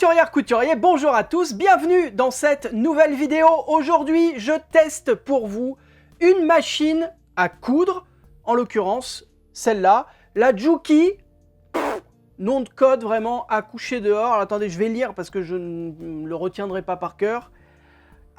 Couturière, couturier, bonjour à tous, bienvenue dans cette nouvelle vidéo. Aujourd'hui, je teste pour vous une machine à coudre, en l'occurrence celle-là, la Juki, nom de code vraiment à coucher dehors. Alors, attendez, je vais lire parce que je ne le retiendrai pas par cœur.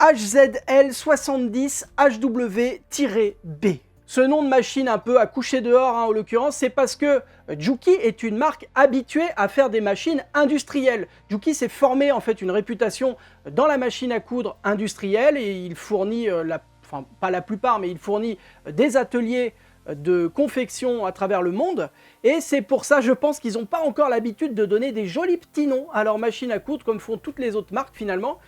HZL70HW-B. Ce nom de machine un peu à coucher dehors, en l'occurrence, c'est parce que Juki est une marque habituée à faire des machines industrielles. Juki s'est formé en fait une réputation dans la machine à coudre industrielle et il fournit, enfin pas la plupart, mais il fournit des ateliers de confection à travers le monde. Et c'est pour ça, je pense qu'ils n'ont pas encore l'habitude de donner des jolis petits noms à leur machine à coudre comme font toutes les autres marques finalement.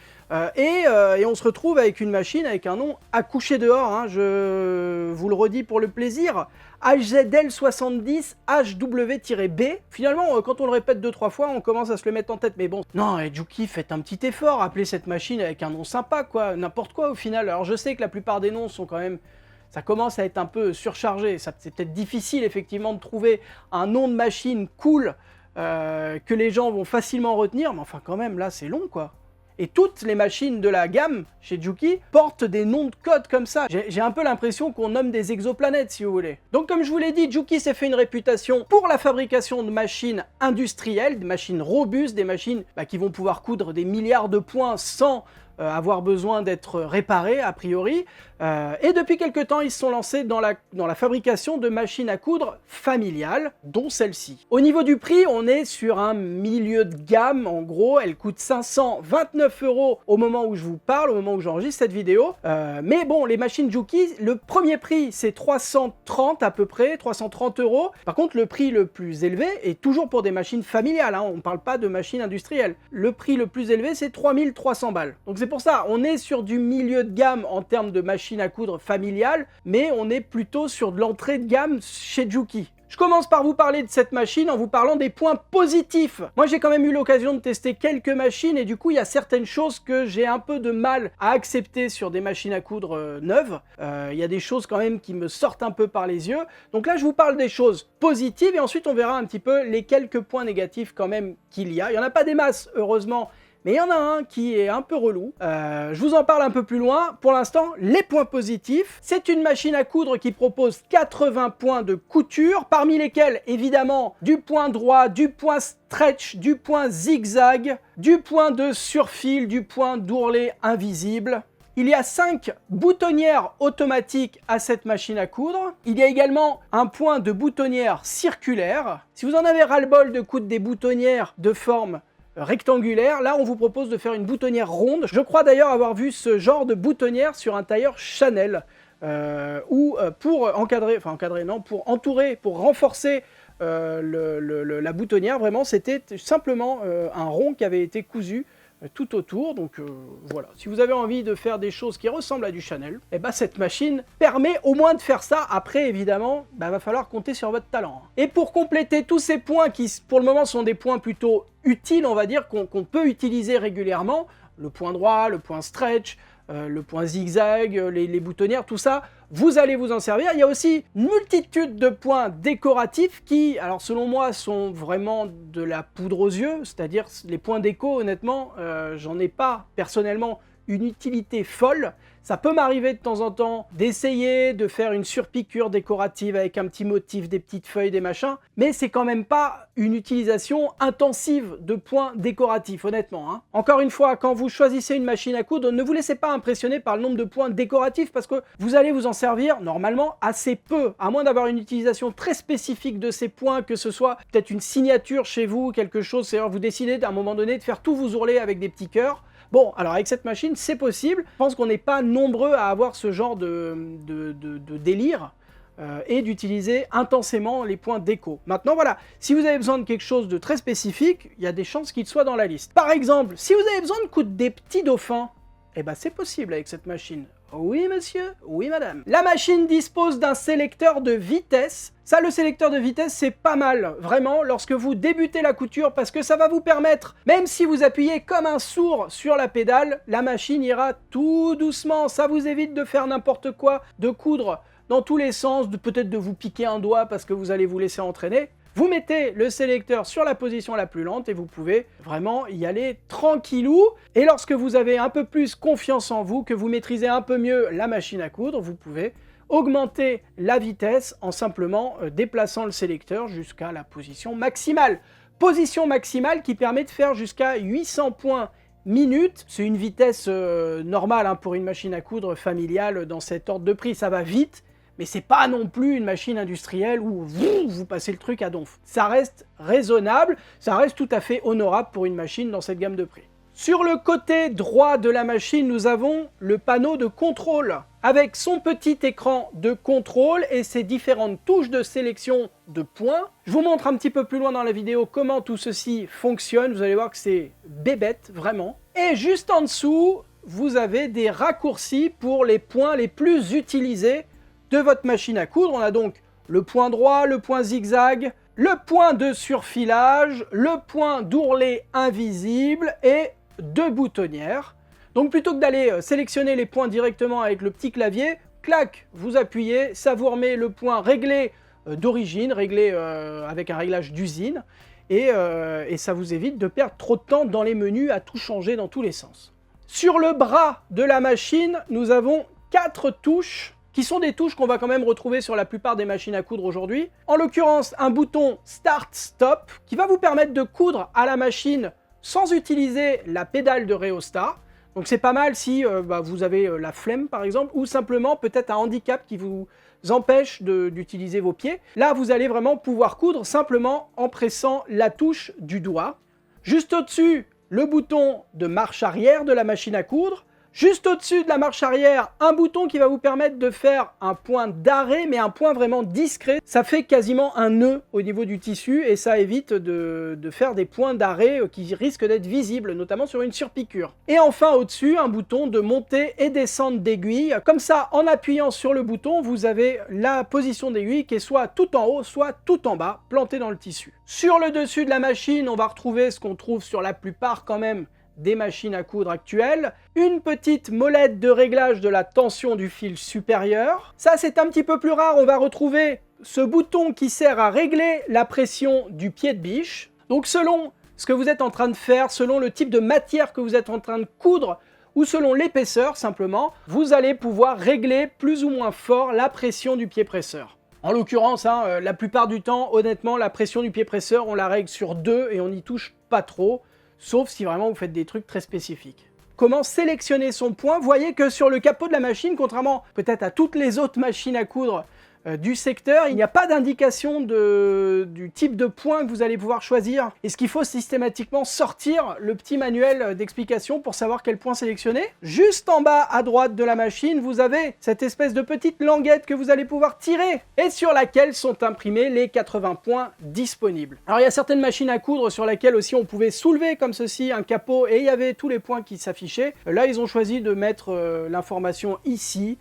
Et on se retrouve avec une machine avec un nom à coucher dehors, hein, je vous le redis pour le plaisir, HZL70HW-B. Finalement, quand on le répète 2-3 fois, on commence à se le mettre en tête. Mais bon, non, Juki, faites un petit effort, appelez cette machine avec un nom sympa, quoi, n'importe quoi au final. Alors je sais que la plupart des noms sont quand même... ça commence à être un peu surchargé, c'est peut-être difficile effectivement de trouver un nom de machine cool que les gens vont facilement retenir, mais enfin quand même, là c'est long quoi. Et toutes les machines de la gamme chez Juki portent des noms de code comme ça. J'ai un peu l'impression qu'on nomme des exoplanètes si vous voulez. Donc comme je vous l'ai dit, Juki s'est fait une réputation pour la fabrication de machines industrielles, des machines robustes, des machines qui vont pouvoir coudre des milliards de points sans avoir besoin d'être réparés a priori. Et depuis quelque temps, ils se sont lancés dans la fabrication de machines à coudre familiales, dont celle-ci. Au niveau du prix, on est sur un milieu de gamme, en gros, elle coûte 529 € au moment où je vous parle, au moment où j'enregistre cette vidéo. Mais bon, les machines Juki, le premier prix, c'est 330 à peu près, 330 €. Par contre, le prix le plus élevé est toujours pour des machines familiales, hein, on ne parle pas de machines industrielles. Le prix le plus élevé, c'est 3300 balles. Donc c'est pour ça, on est sur du milieu de gamme en termes de machines à coudre familiale, mais on est plutôt sur de l'entrée de gamme chez Juki. Je commence par vous parler de cette machine en vous parlant des points positifs. Moi j'ai quand même eu l'occasion de tester quelques machines et du coup il y a certaines choses que j'ai un peu de mal à accepter sur des machines à coudre neuves. Il y a des choses quand même qui me sortent un peu par les yeux. Donc là je vous parle des choses positives et ensuite on verra un petit peu les quelques points négatifs quand même qu'il y a. Il n'y en a pas des masses heureusement, mais il y en a un qui est un peu relou. Je vous en parle un peu plus loin. Pour l'instant, les points positifs. C'est une machine à coudre qui propose 80 points de couture, parmi lesquels, évidemment, du point droit, du point stretch, du point zigzag, du point de surfil, du point d'ourlet invisible. Il y a 5 boutonnières automatiques à cette machine à coudre. Il y a également un point de boutonnière circulaire. Si vous en avez ras-le-bol de coudre des boutonnières de forme rectangulaire, là on vous propose de faire une boutonnière ronde. Je crois d'ailleurs avoir vu ce genre de boutonnière sur un tailleur Chanel où pour pour entourer, pour renforcer la boutonnière, vraiment c'était simplement un rond qui avait été cousu tout autour. Donc voilà, si vous avez envie de faire des choses qui ressemblent à du Chanel, et cette machine permet au moins de faire ça. Après évidemment, va falloir compter sur votre talent. Et pour compléter tous ces points qui pour le moment sont des points plutôt utiles, on va dire, qu'on peut utiliser régulièrement, le point droit, le point stretch, le point zigzag, les boutonnières, tout ça, vous allez vous en servir. Il y a aussi une multitude de points décoratifs qui, alors selon moi, sont vraiment de la poudre aux yeux, c'est-à-dire les points déco, honnêtement, j'en ai pas personnellement une utilité folle. Ça peut m'arriver de temps en temps d'essayer de faire une surpiqûre décorative avec un petit motif, des petites feuilles, des machins, mais c'est quand même pas une utilisation intensive de points décoratifs, honnêtement. Hein. Encore une fois, quand vous choisissez une machine à coudre, ne vous laissez pas impressionner par le nombre de points décoratifs parce que vous allez vous en servir normalement assez peu, à moins d'avoir une utilisation très spécifique de ces points, que ce soit peut-être une signature chez vous, quelque chose, c'est-à-dire vous décidez à un moment donné de faire tous vos ourlets avec des petits cœurs. Bon, alors avec cette machine, c'est possible. Je pense qu'on n'est pas nombreux à avoir ce genre de délire et d'utiliser intensément les points déco. Maintenant, voilà, si vous avez besoin de quelque chose de très spécifique, il y a des chances qu'il soit dans la liste. Par exemple, si vous avez besoin de coudre des petits dauphins, c'est possible avec cette machine. Oui monsieur, oui madame. La machine dispose d'un sélecteur de vitesse. Ça, le sélecteur de vitesse, c'est pas mal, vraiment, lorsque vous débutez la couture, parce que ça va vous permettre, même si vous appuyez comme un sourd sur la pédale, la machine ira tout doucement. Ça vous évite de faire n'importe quoi, de coudre dans tous les sens, peut-être de vous piquer un doigt parce que vous allez vous laisser entraîner. Vous mettez le sélecteur sur la position la plus lente et vous pouvez vraiment y aller tranquillou. Et lorsque vous avez un peu plus confiance en vous, que vous maîtrisez un peu mieux la machine à coudre, vous pouvez augmenter la vitesse en simplement déplaçant le sélecteur jusqu'à la position maximale. Position maximale qui permet de faire jusqu'à 800 points minute. C'est une vitesse normale pour une machine à coudre familiale dans cet ordre de prix. Ça va vite, mais c'est pas non plus une machine industrielle où vous passez le truc à donf. Ça reste raisonnable, ça reste tout à fait honorable pour une machine dans cette gamme de prix. Sur le côté droit de la machine, nous avons le panneau de contrôle avec son petit écran de contrôle et ses différentes touches de sélection de points. Je vous montre un petit peu plus loin dans la vidéo comment tout ceci fonctionne. Vous allez voir que c'est bébête, vraiment. Et juste en dessous, vous avez des raccourcis pour les points les plus utilisés de votre machine à coudre. On a donc le point droit, le point zigzag, le point de surfilage, le point d'ourlet invisible et 2 boutonnières. Donc plutôt que d'aller sélectionner les points directement avec le petit clavier, clac, vous appuyez, ça vous remet le point réglé d'origine, réglé avec un réglage d'usine, et ça vous évite de perdre trop de temps dans les menus à tout changer dans tous les sens. Sur le bras de la machine, nous avons 4 touches, qui sont des touches qu'on va quand même retrouver sur la plupart des machines à coudre aujourd'hui. En l'occurrence, un bouton Start-Stop, qui va vous permettre de coudre à la machine sans utiliser la pédale de rhéostat. Donc c'est pas mal si vous avez la flemme par exemple, ou simplement peut-être un handicap qui vous empêche d'utiliser vos pieds. Là vous allez vraiment pouvoir coudre simplement en pressant la touche du doigt. Juste au-dessus, le bouton de marche arrière de la machine à coudre. Juste au-dessus de la marche arrière, un bouton qui va vous permettre de faire un point d'arrêt, mais un point vraiment discret. Ça fait quasiment un nœud au niveau du tissu et ça évite de faire des points d'arrêt qui risquent d'être visibles, notamment sur une surpiqûre. Et enfin au-dessus, un bouton de montée et descente d'aiguille. Comme ça, en appuyant sur le bouton, vous avez la position d'aiguille qui est soit tout en haut, soit tout en bas, plantée dans le tissu. Sur le dessus de la machine, on va retrouver ce qu'on trouve sur la plupart quand même des machines à coudre actuelles, une petite molette de réglage de la tension du fil supérieur. Ça c'est un petit peu plus rare, on va retrouver ce bouton qui sert à régler la pression du pied de biche. Donc selon ce que vous êtes en train de faire, selon le type de matière que vous êtes en train de coudre, ou selon l'épaisseur simplement, vous allez pouvoir régler plus ou moins fort la pression du pied presseur. En l'occurrence, la plupart du temps, honnêtement, la pression du pied presseur, on la règle sur 2 et on n'y touche pas trop. Sauf si vraiment vous faites des trucs très spécifiques. Comment sélectionner son point? Vous voyez que sur le capot de la machine, contrairement peut-être à toutes les autres machines à coudre du secteur, il n'y a pas d'indication du type de point que vous allez pouvoir choisir. Est-ce qu'il faut systématiquement sortir le petit manuel d'explication pour savoir quel point sélectionner? Juste en bas à droite de la machine, vous avez cette espèce de petite languette que vous allez pouvoir tirer et sur laquelle sont imprimés les 80 points disponibles. Alors il y a certaines machines à coudre sur lesquelles aussi on pouvait soulever comme ceci un capot et il y avait tous les points qui s'affichaient. Là ils ont choisi de mettre l'information ici.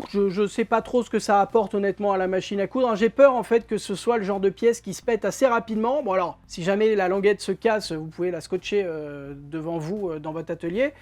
Je sais pas trop ce que ça apporte honnêtement à la machine à coudre. J'ai peur en fait que ce soit le genre de pièce qui se pète assez rapidement. Bon alors, si jamais la languette se casse, vous pouvez la scotcher devant vous dans votre atelier.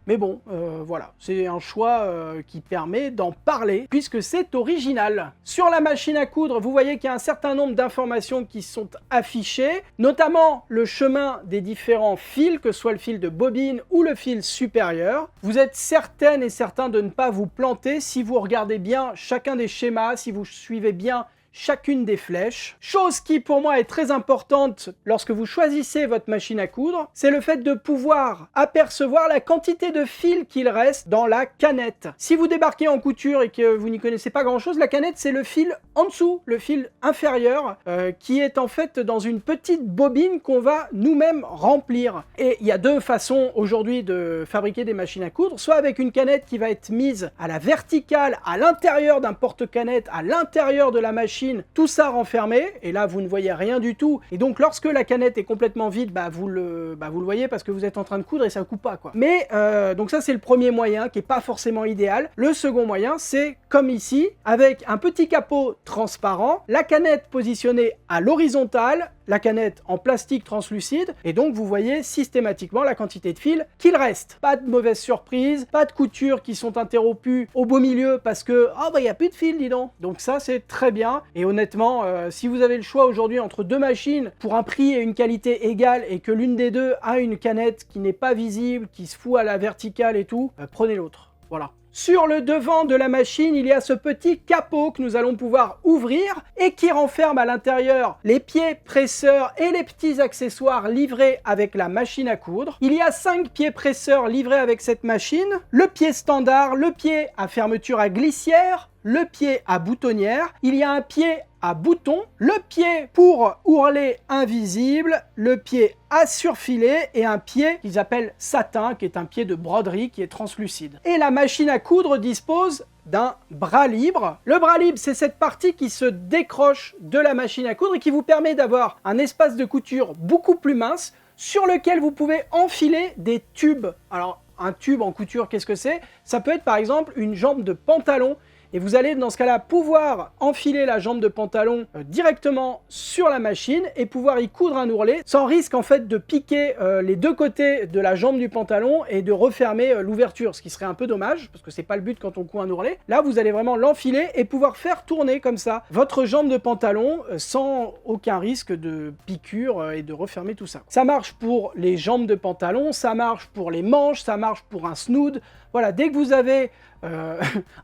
Mais bon, voilà, c'est un choix qui permet d'en parler, puisque c'est original. Sur la machine à coudre, vous voyez qu'il y a un certain nombre d'informations qui sont affichées, notamment le chemin des différents fils, que ce soit le fil de bobine ou le fil supérieur. Vous êtes certaine et certain de ne pas vous planter si vous regardez bien chacun des schémas, si vous suivez bien chacune des flèches. Chose qui pour moi est très importante lorsque vous choisissez votre machine à coudre, c'est le fait de pouvoir apercevoir la quantité de fil qu'il reste dans la canette. Si vous débarquez en couture et que vous n'y connaissez pas grand chose, la canette c'est le fil en dessous, le fil inférieur, qui est en fait dans une petite bobine qu'on va nous-mêmes remplir. Et il y a 2 façons aujourd'hui de fabriquer des machines à coudre, soit avec une canette qui va être mise à la verticale, à l'intérieur d'un porte-canette, à l'intérieur de la machine, tout ça renfermé, et là vous ne voyez rien du tout, et donc lorsque la canette est complètement vide, vous le voyez parce que vous êtes en train de coudre et ça coupe pas quoi. Mais donc ça c'est le premier moyen qui est pas forcément idéal. Le second moyen c'est comme ici, avec un petit capot transparent, la canette positionnée à l'horizontale, la canette en plastique translucide, et donc vous voyez systématiquement la quantité de fil qu'il reste. Pas de mauvaise surprise, pas de coutures qui sont interrompues au beau milieu parce que « Ah bah il n'y a plus de fil, dis donc !» Donc ça c'est très bien, et honnêtement, si vous avez le choix aujourd'hui entre deux machines pour un prix et une qualité égale et que l'une des deux a une canette qui n'est pas visible, qui se fout à la verticale et tout, prenez l'autre. Voilà. Sur le devant de la machine, il y a ce petit capot que nous allons pouvoir ouvrir et qui renferme à l'intérieur les pieds presseurs et les petits accessoires livrés avec la machine à coudre. Il y a 5 pieds presseurs livrés avec cette machine, le pied standard, le pied à fermeture à glissière, le pied à boutonnière, il y a un pied à bouton, le pied pour ourlet invisible, le pied à surfilet et un pied qu'ils appellent satin, qui est un pied de broderie qui est translucide. Et la machine à coudre dispose d'un bras libre. Le bras libre, c'est cette partie qui se décroche de la machine à coudre et qui vous permet d'avoir un espace de couture beaucoup plus mince sur lequel vous pouvez enfiler des tubes. Alors, un tube en couture, qu'est-ce que c'est? Ça peut être par exemple une jambe de pantalon. Et vous allez dans ce cas-là pouvoir enfiler la jambe de pantalon directement sur la machine et pouvoir y coudre un ourlet sans risque en fait de piquer les deux côtés de la jambe du pantalon et de refermer l'ouverture, ce qui serait un peu dommage parce que c'est pas le but quand on coud un ourlet. Là vous allez vraiment l'enfiler et pouvoir faire tourner comme ça votre jambe de pantalon sans aucun risque de piqûre et de refermer tout ça. Ça marche pour les jambes de pantalon, ça marche pour les manches, ça marche pour un snood. Voilà, dès que vous avez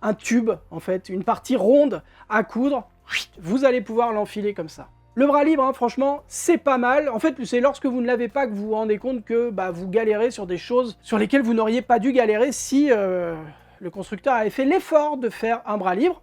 un tube, en fait, une partie ronde à coudre, vous allez pouvoir l'enfiler comme ça. Le bras libre, hein, franchement, c'est pas mal. En fait, c'est lorsque vous ne l'avez pas que vous vous rendez compte que vous galérez sur des choses sur lesquelles vous n'auriez pas dû galérer si le constructeur avait fait l'effort de faire un bras libre.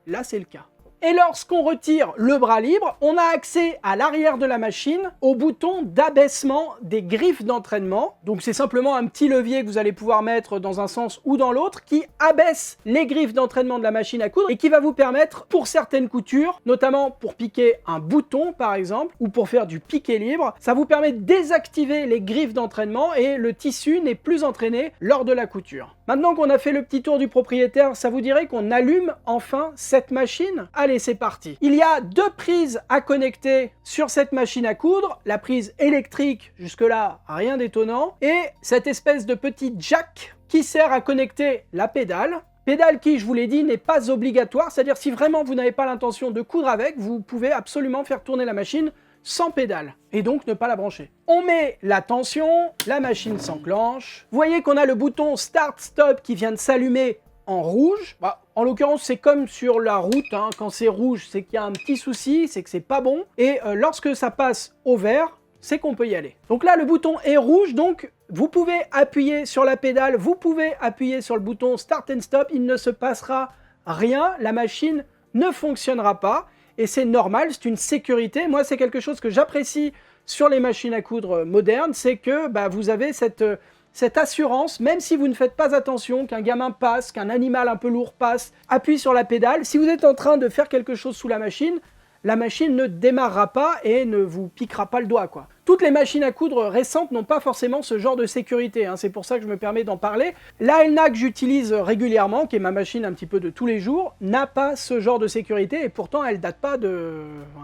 Là, c'est le cas. Et lorsqu'on retire le bras libre, on a accès à l'arrière de la machine au bouton d'abaissement des griffes d'entraînement. Donc c'est simplement un petit levier que vous allez pouvoir mettre dans un sens ou dans l'autre qui abaisse les griffes d'entraînement de la machine à coudre et qui va vous permettre, pour certaines coutures, notamment pour piquer un bouton par exemple, ou pour faire du piqué libre, ça vous permet de désactiver les griffes d'entraînement et le tissu n'est plus entraîné lors de la couture. Maintenant qu'on a fait le petit tour du propriétaire, ça vous dirait qu'on allume enfin cette machine? Allez, c'est parti. Il y a 2 prises à connecter sur cette machine à coudre, la prise électrique, jusque-là, rien d'étonnant, et cette espèce de petit jack qui sert à connecter la pédale. Pédale qui, je vous l'ai dit, n'est pas obligatoire, c'est-à-dire si vraiment vous n'avez pas l'intention de coudre avec, vous pouvez absolument faire tourner la machine sans pédale, et donc ne pas la brancher. On met la tension, la machine s'enclenche. Vous voyez qu'on a le bouton Start-Stop qui vient de s'allumer en rouge. En l'occurrence, c'est comme sur la route, hein. Quand c'est rouge, c'est qu'il y a un petit souci, c'est que c'est pas bon. Et lorsque ça passe au vert, c'est qu'on peut y aller. Donc là, le bouton est rouge, donc vous pouvez appuyer sur la pédale, vous pouvez appuyer sur le bouton Start and Stop, il ne se passera rien, la machine ne fonctionnera pas. Et c'est normal, c'est une sécurité. Moi, c'est quelque chose que j'apprécie sur les machines à coudre modernes, c'est que vous avez cette assurance, même si vous ne faites pas attention, qu'un gamin passe, qu'un animal un peu lourd passe, appuie sur la pédale. Si vous êtes en train de faire quelque chose sous la machine ne démarrera pas et ne vous piquera pas le doigt, quoi. Toutes les machines à coudre récentes n'ont pas forcément ce genre de sécurité, hein. C'est pour ça que je me permets d'en parler. La Elna que j'utilise régulièrement, qui est ma machine un petit peu de tous les jours, n'a pas ce genre de sécurité et pourtant elle date pas de...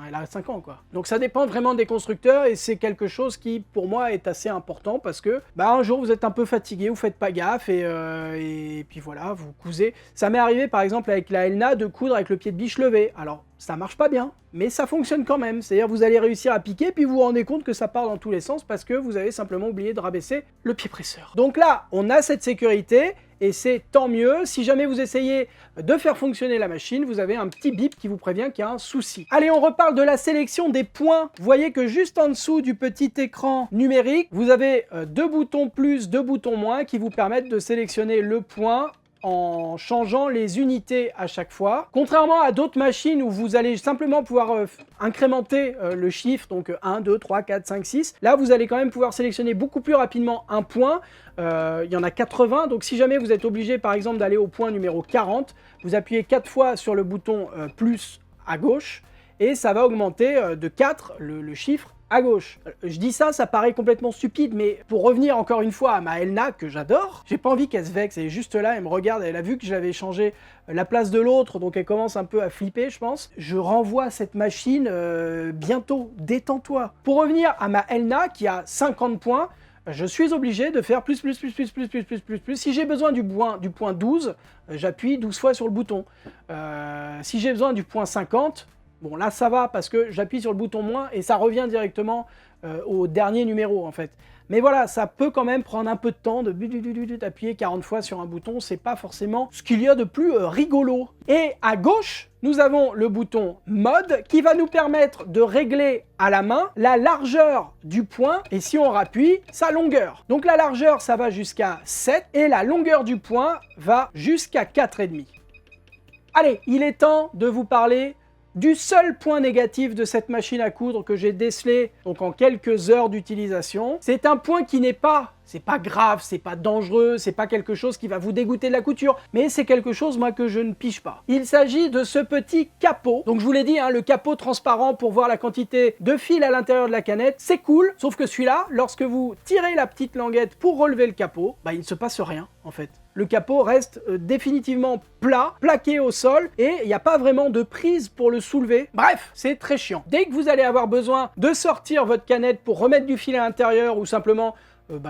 Elle a 5 ans, quoi. Donc ça dépend vraiment des constructeurs et c'est quelque chose qui, pour moi, est assez important parce que un jour vous êtes un peu fatigué, vous faites pas gaffe et puis voilà, vous cousez. Ça m'est arrivé par exemple avec la Elna de coudre avec le pied de biche levé. Alors ça marche pas bien, mais ça fonctionne quand même. C'est-à-dire vous allez réussir à piquer puis vous vous rendez compte que ça part dans tous les sens parce que vous avez simplement oublié de rabaisser le pied presseur. Donc là, on a cette sécurité et c'est tant mieux. Si jamais vous essayez de faire fonctionner la machine, vous avez un petit bip qui vous prévient qu'il y a un souci. Allez, on reparle de la sélection des points. Vous voyez que juste en dessous du petit écran numérique, vous avez 2 boutons plus, 2 boutons moins qui vous permettent de sélectionner le point en changeant les unités à chaque fois. Contrairement à d'autres machines où vous allez simplement pouvoir incrémenter le chiffre, donc 1, 2, 3, 4, 5, 6, là vous allez quand même pouvoir sélectionner beaucoup plus rapidement un point. Il y en a 80, donc si jamais vous êtes obligé par exemple d'aller au point numéro 40, vous appuyez 4 fois sur le bouton plus à gauche, et ça va augmenter de 4 le chiffre à gauche. Je dis ça, ça paraît complètement stupide, mais pour revenir encore une fois à ma Elna, que j'adore, j'ai pas envie qu'elle se vexe, elle est juste là, elle me regarde, elle a vu que j'avais changé la place de l'autre, donc elle commence un peu à flipper, je pense. Je renvoie cette machine bientôt, détends-toi. Pour revenir à ma Elna, qui a 50 points, je suis obligé de faire plus. Si j'ai besoin du point 12, j'appuie 12 fois sur le bouton. Si j'ai besoin du point 50, bon là ça va parce que j'appuie sur le bouton moins et ça revient directement au dernier numéro en fait. Mais voilà, ça peut quand même prendre un peu de temps d'appuyer 40 fois sur un bouton, c'est pas forcément ce qu'il y a de plus rigolo. Et à gauche, nous avons le bouton mode qui va nous permettre de régler à la main la largeur du point et si on rappuie, sa longueur. Donc la largeur, ça va jusqu'à 7 et la longueur du point va jusqu'à 4,5. Allez, il est temps de vous parler du seul point négatif de cette machine à coudre que j'ai décelé donc en quelques heures d'utilisation. C'est un point qui n'est pas, c'est pas grave, c'est pas dangereux, c'est pas quelque chose qui va vous dégoûter de la couture, mais c'est quelque chose moi que je ne pige pas. Il s'agit de ce petit capot. Donc je vous l'ai dit, hein, le capot transparent pour voir la quantité de fil à l'intérieur de la canette, c'est cool, sauf que celui-là, lorsque vous tirez la petite languette pour relever le capot, bah il ne se passe rien en fait. Le capot reste définitivement plat, plaqué au sol, et il n'y a pas vraiment de prise pour le soulever. Bref, c'est très chiant. Dès que vous allez avoir besoin de sortir votre canette pour remettre du fil à l'intérieur, ou simplement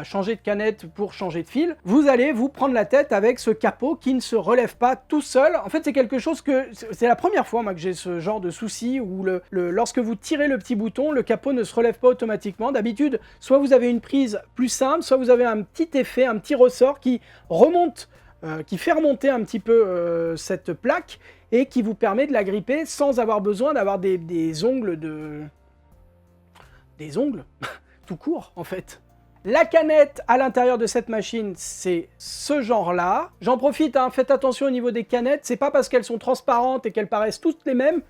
changer de canette pour changer de fil, vous allez vous prendre la tête avec ce capot qui ne se relève pas tout seul. En fait, c'est quelque chose que... C'est la première fois, moi, que j'ai ce genre de souci où lorsque vous tirez le petit bouton, le capot ne se relève pas automatiquement. D'habitude, soit vous avez une prise plus simple, soit vous avez un petit effet, un petit ressort qui remonte, qui fait remonter un petit peu cette plaque et qui vous permet de la gripper sans avoir besoin d'avoir des ongles de... Des ongles tout court, en fait. La canette à l'intérieur de cette machine, c'est ce genre-là. J'en profite, hein, faites attention au niveau des canettes. C'est pas parce qu'elles sont transparentes et qu'elles paraissent toutes les mêmes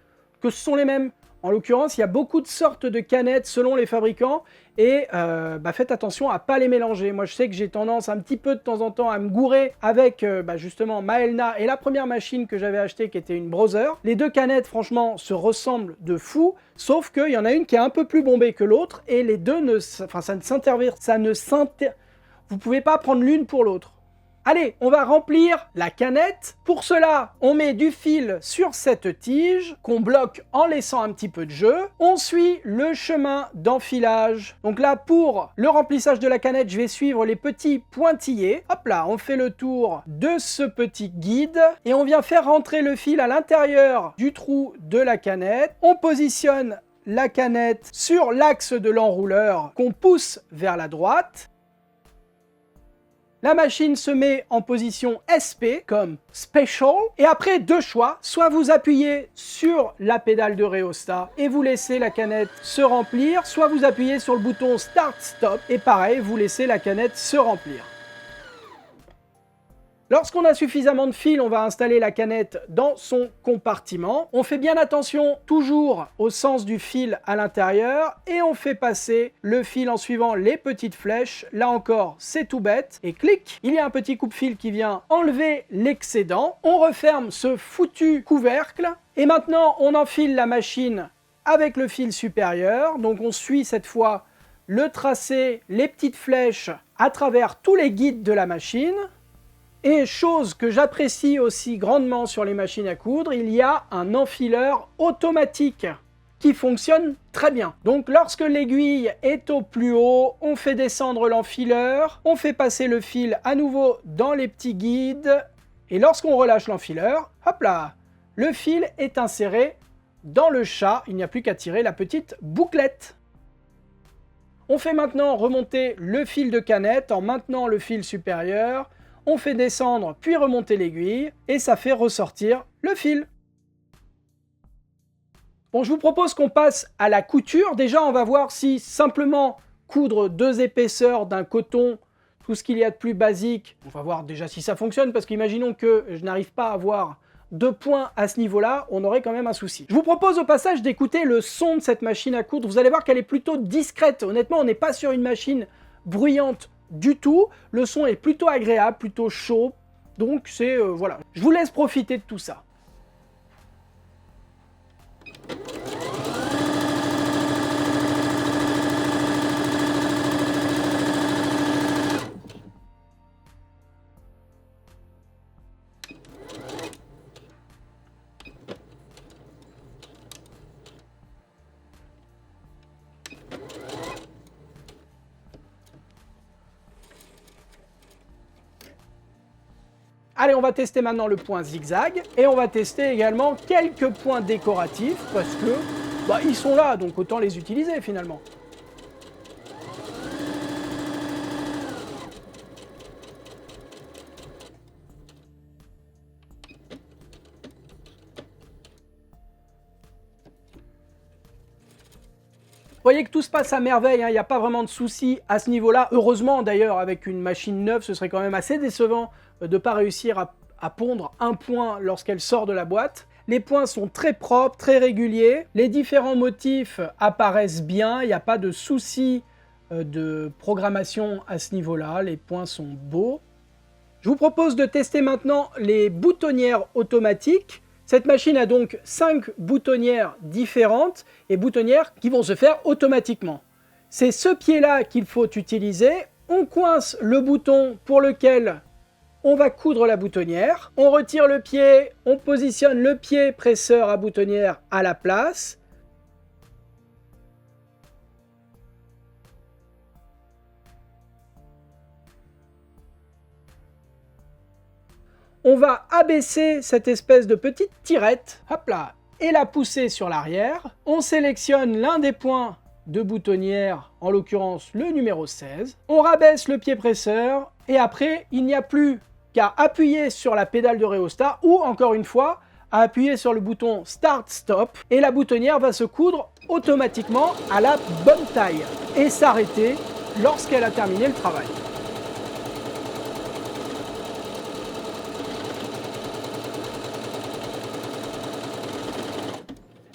que ce sont les mêmes. En l'occurrence, il y a beaucoup de sortes de canettes selon les fabricants et faites attention à pas les mélanger. Moi, je sais que j'ai tendance un petit peu de temps en temps à me gourer avec justement ma Elna et la première machine que j'avais achetée qui était une Brother. Les deux canettes, franchement, se ressemblent de fou, sauf qu'il y en a une qui est un peu plus bombée que l'autre et les deux vous pouvez pas prendre l'une pour l'autre. Allez, on va remplir la canette. Pour cela, on met du fil sur cette tige qu'on bloque en laissant un petit peu de jeu. On suit le chemin d'enfilage. Donc là, pour le remplissage de la canette, je vais suivre les petits pointillés. Hop là, on fait le tour de ce petit guide et on vient faire rentrer le fil à l'intérieur du trou de la canette. On positionne la canette sur l'axe de l'enrouleur qu'on pousse vers la droite. La machine se met en position SP, comme Special, et après deux choix, soit vous appuyez sur la pédale de rhéostat et vous laissez la canette se remplir, soit vous appuyez sur le bouton Start-Stop et pareil, vous laissez la canette se remplir. Lorsqu'on a suffisamment de fil, on va installer la canette dans son compartiment. On fait bien attention toujours au sens du fil à l'intérieur et on fait passer le fil en suivant les petites flèches. Là encore, c'est tout bête. Et clic, il y a un petit coupe-fil qui vient enlever l'excédent. On referme ce foutu couvercle et maintenant on enfile la machine avec le fil supérieur. Donc on suit cette fois le tracé, les petites flèches à travers tous les guides de la machine. Et chose que j'apprécie aussi grandement sur les machines à coudre, il y a un enfileur automatique qui fonctionne très bien. Donc lorsque l'aiguille est au plus haut, on fait descendre l'enfileur, on fait passer le fil à nouveau dans les petits guides, et lorsqu'on relâche l'enfileur, hop là, le fil est inséré dans le chat, il n'y a plus qu'à tirer la petite bouclette. On fait maintenant remonter le fil de canette en maintenant le fil supérieur, on fait descendre puis remonter l'aiguille et ça fait ressortir le fil. Bon, je vous propose qu'on passe à la couture. Déjà, on va voir si simplement coudre deux épaisseurs d'un coton, tout ce qu'il y a de plus basique, on va voir déjà si ça fonctionne, parce qu'imaginons que je n'arrive pas à avoir deux points à ce niveau-là, on aurait quand même un souci. Je vous propose au passage d'écouter le son de cette machine à coudre. Vous allez voir qu'elle est plutôt discrète. Honnêtement, on n'est pas sur une machine bruyante du tout, le son est plutôt agréable, plutôt chaud, donc c'est voilà. Je vous laisse profiter de tout ça. Allez, on va tester maintenant le point zigzag, et on va tester également quelques points décoratifs, parce que, bah, ils sont là, donc autant les utiliser finalement. Vous voyez que tout se passe à merveille, hein, il n'y a pas vraiment de soucis à ce niveau-là. Heureusement d'ailleurs, avec une machine neuve, ce serait quand même assez décevant de ne pas réussir à pondre un point lorsqu'elle sort de la boîte. Les points sont très propres, très réguliers. Les différents motifs apparaissent bien, il n'y a pas de soucis de programmation à ce niveau-là. Les points sont beaux. Je vous propose de tester maintenant les boutonnières automatiques. Cette machine a donc 5 boutonnières différentes et boutonnières qui vont se faire automatiquement. C'est ce pied-là qu'il faut utiliser. On coince le bouton pour lequel on va coudre la boutonnière. On retire le pied, on positionne le pied presseur à boutonnière à la place. On va abaisser cette espèce de petite tirette, hop là, et la pousser sur l'arrière. On sélectionne l'un des points de boutonnière, en l'occurrence le numéro 16. On rabaisse le pied presseur, et après, il n'y a plus qu'à appuyer sur la pédale de rhéostat, ou encore une fois, à appuyer sur le bouton Start Stop, et la boutonnière va se coudre automatiquement à la bonne taille, et s'arrêter lorsqu'elle a terminé le travail.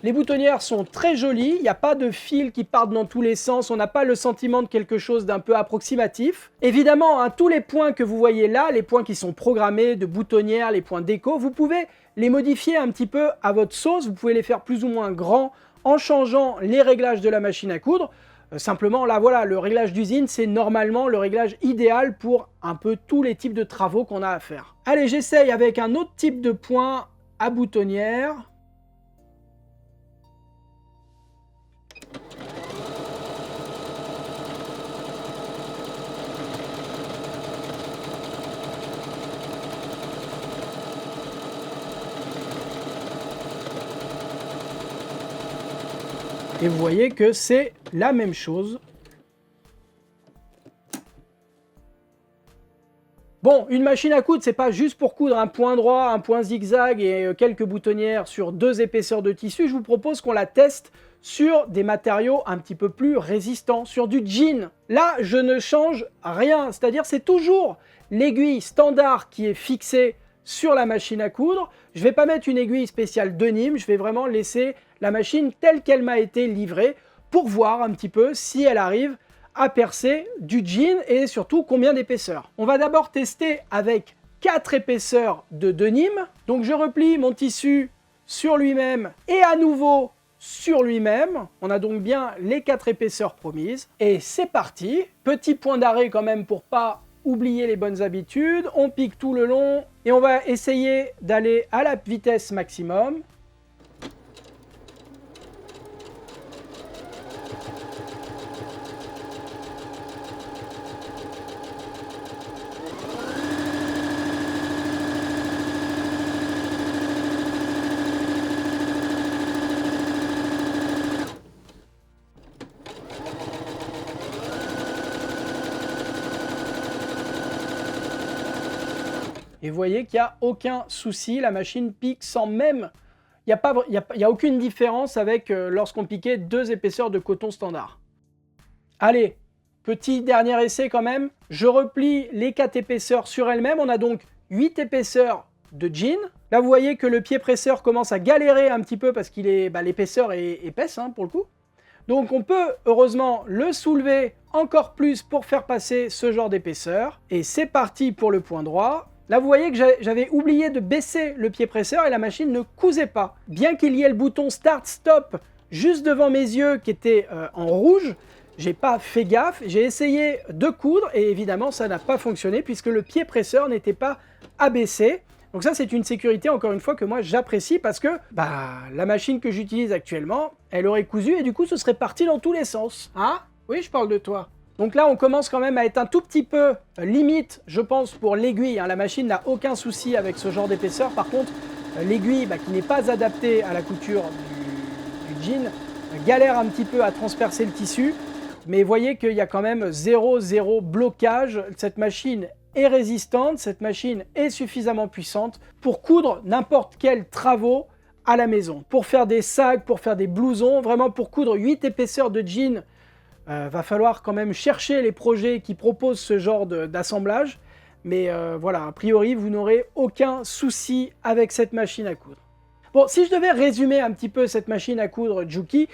Les boutonnières sont très jolies, il n'y a pas de fils qui partent dans tous les sens, on n'a pas le sentiment de quelque chose d'un peu approximatif. Évidemment, hein, tous les points que vous voyez là, les points qui sont programmés de boutonnières, les points déco, vous pouvez les modifier un petit peu à votre sauce, vous pouvez les faire plus ou moins grands en changeant les réglages de la machine à coudre. Simplement, là voilà, le réglage d'usine, c'est normalement le réglage idéal pour un peu tous les types de travaux qu'on a à faire. Allez, j'essaye avec un autre type de point à boutonnière. Et vous voyez que c'est la même chose. Bon, une machine à coudre, c'est pas juste pour coudre un point droit, un point zigzag et quelques boutonnières sur 2 épaisseurs de tissu. Je vous propose qu'on la teste sur des matériaux un petit peu plus résistants, sur du jean. Là, je ne change rien, c'est-à-dire c'est toujours l'aiguille standard qui est fixée sur la machine à coudre. Je ne vais pas mettre une aiguille spéciale de Nîmes, je vais vraiment laisser la machine telle qu'elle m'a été livrée pour voir un petit peu si elle arrive à percer du jean et surtout combien d'épaisseur. On va d'abord tester avec 4 épaisseurs de denim. Donc je replie mon tissu sur lui-même et à nouveau sur lui-même. On a donc bien les 4 épaisseurs promises. Et c'est parti. Petit point d'arrêt quand même pour pas oublier les bonnes habitudes. On pique tout le long et on va essayer d'aller à la vitesse maximum. Et vous voyez qu'il n'y a aucun souci, la machine pique sans même... Il n'y a aucune différence avec lorsqu'on piquait 2 épaisseurs de coton standard. Allez, petit dernier essai quand même. Je replie les 4 épaisseurs sur elles-mêmes. On a donc 8 épaisseurs de jean. Là, vous voyez que le pied presseur commence à galérer un petit peu parce qu'il est, l'épaisseur est épaisse hein, pour le coup. Donc on peut heureusement le soulever encore plus pour faire passer ce genre d'épaisseur. Et c'est parti pour le point droit. Là, vous voyez que j'avais oublié de baisser le pied presseur et la machine ne cousait pas. Bien qu'il y ait le bouton Start Stop juste devant mes yeux qui était en rouge, j'ai pas fait gaffe, j'ai essayé de coudre et évidemment ça n'a pas fonctionné puisque le pied presseur n'était pas abaissé. Donc ça c'est une sécurité encore une fois que moi j'apprécie parce que la machine que j'utilise actuellement, elle aurait cousu et du coup ce serait parti dans tous les sens. Hein? Oui, je parle de toi. Donc là, on commence quand même à être un tout petit peu limite, je pense, pour l'aiguille. Hein. La machine n'a aucun souci avec ce genre d'épaisseur. Par contre, l'aiguille qui n'est pas adaptée à la couture du jean galère un petit peu à transpercer le tissu. Mais voyez qu'il y a quand même zéro blocage. Cette machine est résistante, cette machine est suffisamment puissante pour coudre n'importe quels travaux à la maison. Pour faire des sacs, pour faire des blousons, vraiment pour coudre 8 épaisseurs de jean, va falloir quand même chercher les projets qui proposent ce genre d'assemblage. Mais voilà, a priori, vous n'aurez aucun souci avec cette machine à coudre. Bon, si je devais résumer un petit peu cette machine à coudre Juki,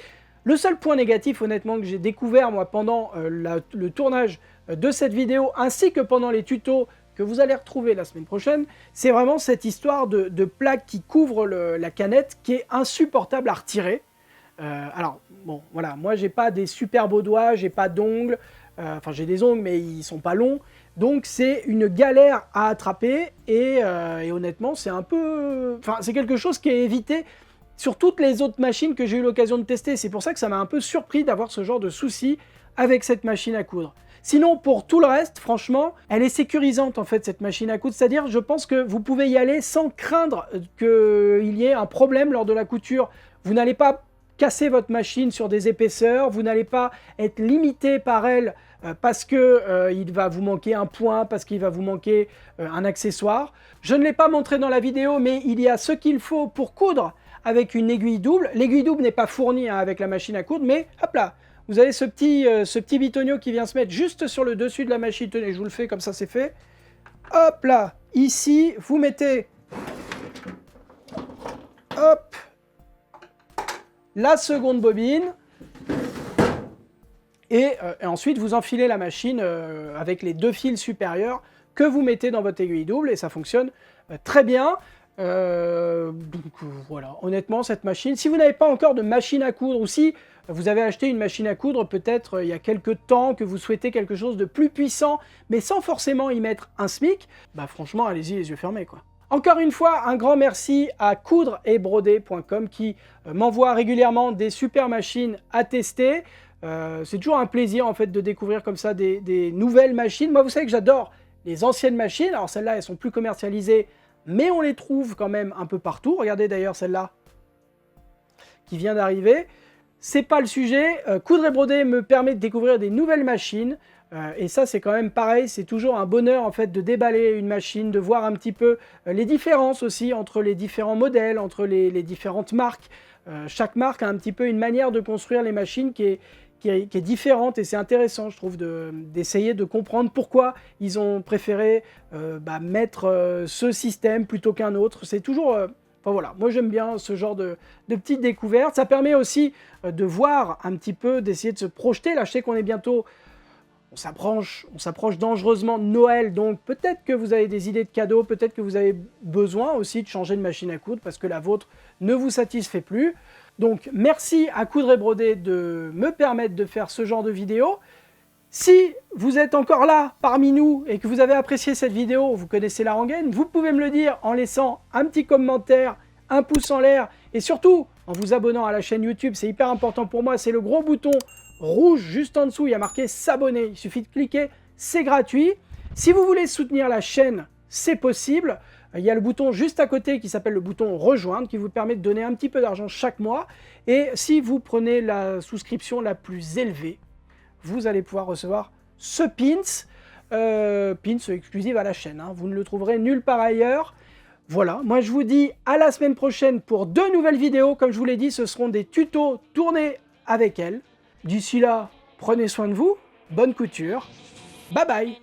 le seul point négatif, honnêtement, que j'ai découvert, moi, pendant le tournage de cette vidéo, ainsi que pendant les tutos que vous allez retrouver la semaine prochaine, c'est vraiment cette histoire de plaque qui couvre la canette, qui est insupportable à retirer. Alors, bon, voilà, moi, j'ai pas des super beaux doigts, j'ai pas d'ongles, enfin, j'ai des ongles, mais ils sont pas longs, donc c'est une galère à attraper, et honnêtement, c'est un peu... Enfin, c'est quelque chose qui est évité sur toutes les autres machines que j'ai eu l'occasion de tester. C'est pour ça que ça m'a un peu surpris d'avoir ce genre de souci avec cette machine à coudre. Sinon, pour tout le reste, franchement, elle est sécurisante en fait, cette machine à coudre. C'est-à-dire, je pense que vous pouvez y aller sans craindre qu'il y ait un problème lors de la couture. Vous n'allez pas casser votre machine sur des épaisseurs, vous n'allez pas être limité par elle parce qu'il va vous manquer un point, parce qu'il va vous manquer un accessoire. Je ne l'ai pas montré dans la vidéo, mais il y a ce qu'il faut pour coudre avec une aiguille double. L'aiguille double n'est pas fournie avec la machine à coudre, mais hop là, vous avez ce petit bitonio qui vient se mettre juste sur le dessus de la machine. Tenez, je vous le fais comme ça, c'est fait. Hop là, ici, vous mettez hop, la seconde bobine, et ensuite vous enfilez la machine avec les 2 fils supérieurs que vous mettez dans votre aiguille double, et ça fonctionne très bien. Donc voilà, honnêtement cette machine, si vous n'avez pas encore de machine à coudre, ou si vous avez acheté une machine à coudre peut-être il y a quelques temps, que vous souhaitez quelque chose de plus puissant, mais sans forcément y mettre un SMIC, bah franchement allez-y les yeux fermés quoi. Encore une fois, un grand merci à coudre-et-broder.com qui m'envoie régulièrement des super machines à tester. C'est toujours un plaisir en fait de découvrir comme ça des nouvelles machines. Moi vous savez que j'adore les anciennes machines, alors celles-là elles sont plus commercialisées, mais on les trouve quand même un peu partout. Regardez d'ailleurs celle-là qui vient d'arriver. C'est pas le sujet. Coudre et broder me permet de découvrir des nouvelles machines. Et ça, c'est quand même pareil. C'est toujours un bonheur en fait de déballer une machine, de voir un petit peu les différences aussi entre les différents modèles, entre les différentes marques. Chaque marque a un petit peu une manière de construire les machines qui est différente, et c'est intéressant, je trouve, d'essayer de comprendre pourquoi ils ont préféré mettre ce système plutôt qu'un autre. C'est toujours... enfin voilà, moi j'aime bien ce genre de petites découvertes. Ça permet aussi de voir un petit peu, d'essayer de se projeter. Là, je sais qu'on est bientôt... On s'approche dangereusement de Noël, donc peut-être que vous avez des idées de cadeaux, peut-être que vous avez besoin aussi de changer de machine à coudre parce que la vôtre ne vous satisfait plus. Donc merci à Coudre et Broder de me permettre de faire ce genre de vidéo. Si vous êtes encore là parmi nous et que vous avez apprécié cette vidéo, vous connaissez la rengaine, vous pouvez me le dire en laissant un petit commentaire, un pouce en l'air, et surtout en vous abonnant à la chaîne YouTube. C'est hyper important pour moi, c'est le gros bouton rouge juste en dessous, il y a marqué s'abonner, il suffit de cliquer, c'est gratuit. Si vous voulez soutenir la chaîne, c'est possible. Il y a le bouton juste à côté qui s'appelle le bouton rejoindre, qui vous permet de donner un petit peu d'argent chaque mois. Et si vous prenez la souscription la plus élevée, vous allez pouvoir recevoir ce pins exclusif à la chaîne. Hein. Vous ne le trouverez nulle part ailleurs. Voilà, moi je vous dis à la semaine prochaine pour 2 nouvelles vidéos. Comme je vous l'ai dit, ce seront des tutos tournés avec elle. D'ici là, prenez soin de vous, bonne couture, bye bye.